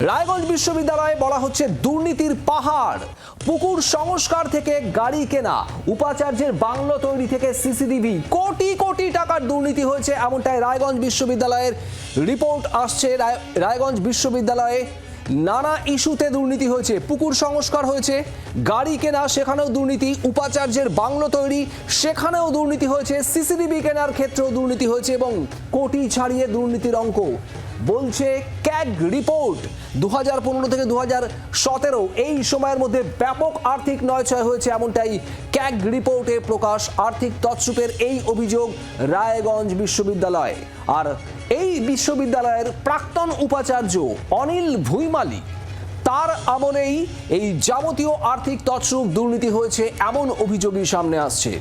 রায়গঞ্জ বিশ্ববিদ্যালয়ে বলা হচ্ছে দুর্নীতির পাহাড়। পুকুর সংস্কার থেকে গাড়ি কেনা, উপাচার্যের বাংলো তৈরি থেকে সিসিটিভি, কোটি কোটি টাকার দুর্নীতি হয়েছে, এমনটাই রায়গঞ্জ বিশ্ববিদ্যালয়ের রিপোর্ট আসছে। রায়গঞ্জ বিশ্ববিদ্যালয়ে নানা ইস্যুতে দুর্নীতি হয়েছে। পুকুর সংস্কার হয়েছে, গাড়ি কেনা, সেখানেও দুর্নীতি, উপাচার্যের বাংলো তৈরি, সেখানেও দুর্নীতি হয়েছে, সিসিটিভি কেনার ক্ষেত্রেও দুর্নীতি হয়েছে এবং কোটি ছাড়িয়ে দুর্নীতির অঙ্ক বলছে ক্যাগ রিপোর্ট। 2015 থেকে 2017 এই সময়ের মধ্যে ব্যাপক আর্থিক নয়ছয় হয়েছে, এমনটাই ক্যাগ রিপোর্টে প্রকাশ। আর্থিক তছরূপের এই অভিযোগ রায়গঞ্জ বিশ্ববিদ্যালয়। আর এই বিশ্ববিদ্যালয়ের প্রাক্তন উপাচার্য অনিল ভুইমালি, তার আমলেই এই যাবতীয় আর্থিক তছরূপ দুর্নীতি হয়েছে, এমন অভিযোগই সামনে আসছে।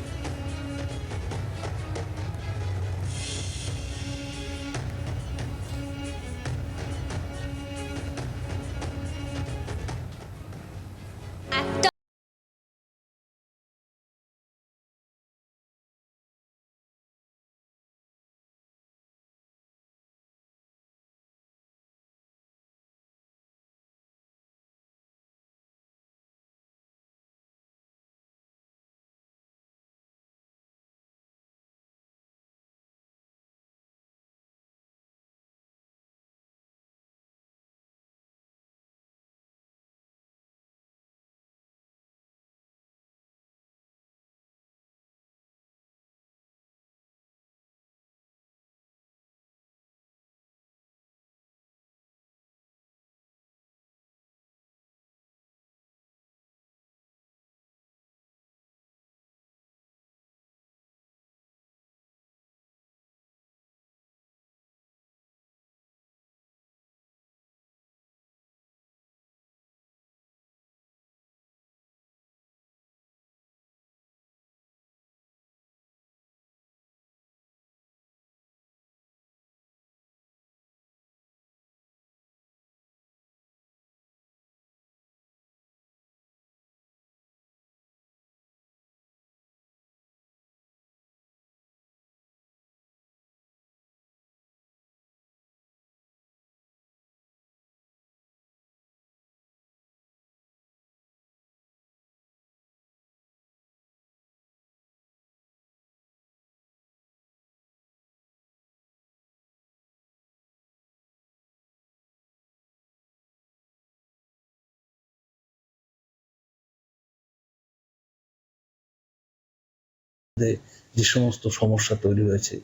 যে সমস্ত সমস্যা তৈরি হয়েছে,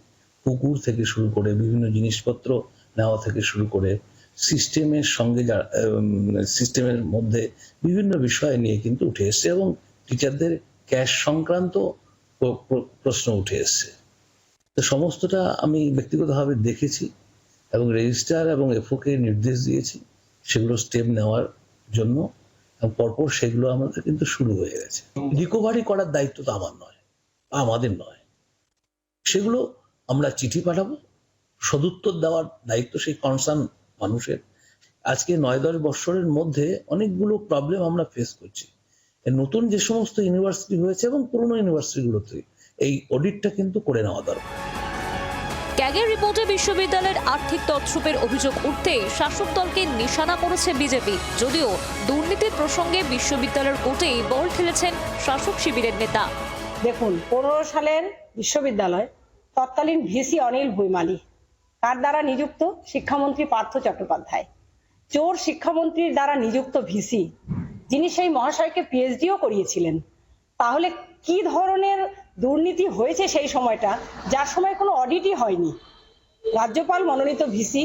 পুকুর থেকে শুরু করে বিভিন্ন জিনিসপত্র নেওয়া থেকে শুরু করে সিস্টেমের সঙ্গে সিস্টেমের মধ্যে বিভিন্ন বিষয় নিয়ে কিন্তু উঠে এসছে এবং টিচারদের ক্যাশ সংক্রান্ত প্রশ্ন উঠে এসছে। তো সমস্তটা আমি ব্যক্তিগতভাবে দেখেছি এবং রেজিস্ট্রার এবং এফওকে নির্দেশ দিয়েছি সেগুলো স্টেপ নেওয়ার জন্য, এবং পরপর সেগুলো আমাদের কিন্তু শুরু হয়ে গেছে। রিকভারি করার দায়িত্ব তো আমার নয়, আমাদের নয়, সেগুলো আমরা চিঠি পাঠাবো, সদুত্তর দেওয়ার দায়িত্ব সেই কনসার্ন মানুষের। আজকে 9-10 বছরের মধ্যে অনেকগুলো প্রবলেম আমরা ফেস করছি। নতুন যে সমস্ত ইউনিভার্সিটি হয়েছে এবং পুরনো ইউনিভার্সিটিগুলোতে এই অডিটটা কিন্তু করে নেওয়া দরকার। ক্যাগের রিপোর্টে বিশ্ববিদ্যালয়ের আর্থিক তছরূপের অভিযোগ উঠতে শাসক দলকে নিশানা করেছে বিজেপি। যদিও দুর্নীতির প্রসঙ্গে বিশ্ববিদ্যালয়ের কোর্টেই বল ঠেলেছেন শাসক শিবিরের নেতা। দেখুন, 15 সালের বিশ্ববিদ্যালয় তৎকালীন ভিসি অনিল ভুইমালি, কার দ্বারা নিযুক্ত? শিক্ষামন্ত্রী পার্থ চট্টোপাধ্যায়। চোর শিক্ষামন্ত্রীর দ্বারা নিযুক্ত ভিসি, যিনি সেই মহাশয়কে পিএইচডিও করিয়েছিলেন। তাহলে কি ধরনের দুর্নীতি হয়েছে সেই সময়টা, যার সময় কোনো অডিটই হয়নি? রাজ্যপাল মনোনীত ভিসি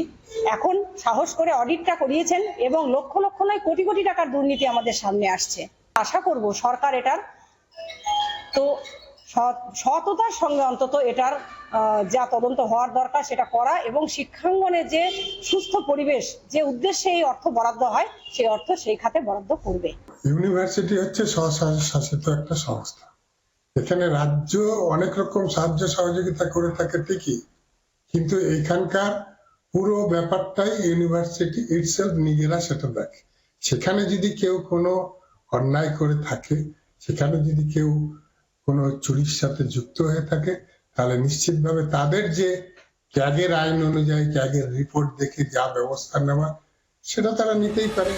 এখন সাহস করে অডিটটা করিয়েছেন এবং লক্ষ লক্ষ নয় কোটি কোটি টাকার দুর্নীতি আমাদের সামনে আসছে। আশা করব সরকার এটার তো সততার সঙ্গে অন্তত এটার যা তদন্ত হওয়ার দরকার সেটা করা, এবং শিক্ষাঙ্গনে যে সুস্থ পরিবেশ, যে উদ্দেশ্যে এই অর্থ বরাদ্দ হয় সেই অর্থ সেই খাতে বরাদ্দ করবে। ইউনিভার্সিটি হচ্ছে স্বশাসিত একটা সংস্থা। এখানে রাজ্য অনেক রকম সাহায্য সহযোগিতা করে থাকে ঠিকই, কিন্তু এখানকার পুরো ব্যাপারটাই ইউনিভার্সিটি ইটসেলফ নিজেরা সেটা দেখে। সেখানে যদি কেউ কোনো অন্যায় করে থাকে, সেখানে যদি কেউ কোনো চুরির সাথে যুক্ত হয়ে থাকে, তাহলে নিশ্চিতভাবে তাদের যে ক্যাগের আইন অনুযায়ী ক্যাগের রিপোর্ট দেখে যা ব্যবস্থা নেওয়া সেটা তারা নিতেই পারে।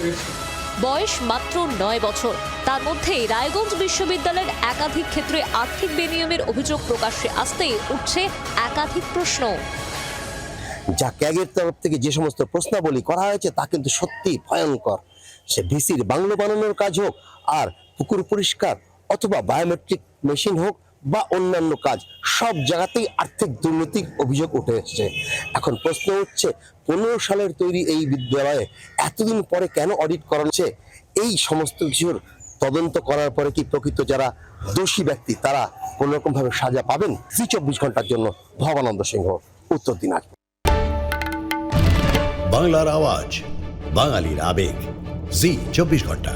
বয়স মাত্র 9 বছর, তার মধ্যেই রায়গঞ্জ বিশ্ববিদ্যালয়ের একাধিক ক্ষেত্রে আর্থিক বেনিয়মের অভিযোগ প্রকাশ্যে আসতেই উঠছে একাধিক প্রশ্ন। যা ক্যাগের তরফ থেকে যে সমস্ত প্রশ্নাবলী করা হয়েছে তা কিন্তু সত্যি ভয়ঙ্কর। সে ভিসির বাংলো বানানোর কাজ হোক, আর পুকুর পরিষ্কার অথবা বায়োমেট্রিক মেশিন হোক বা অন্যান্য কাজ, সব জায়গাতেই আর্থিক দুর্নীতির অভিযোগ উঠে এসেছে। এখন প্রশ্ন উঠছে, 15 সালের তৈরি এই বিদ্যালয়ে এতদিন পরে কেন অডিট করা হচ্ছে? এই সমস্ত কিছুর তদন্ত করার পরে কি প্রকৃত যারা দোষী ব্যক্তি তারা কোনোরকম ভাবে সাজা পাবেন? জি 24 ঘন্টার জন্য ভবানন্দ সিংহ, উত্তর দিনাজপুর। বাংলার আওয়াজ, বাঙালির আবেগ, জি 24 ঘন্টা।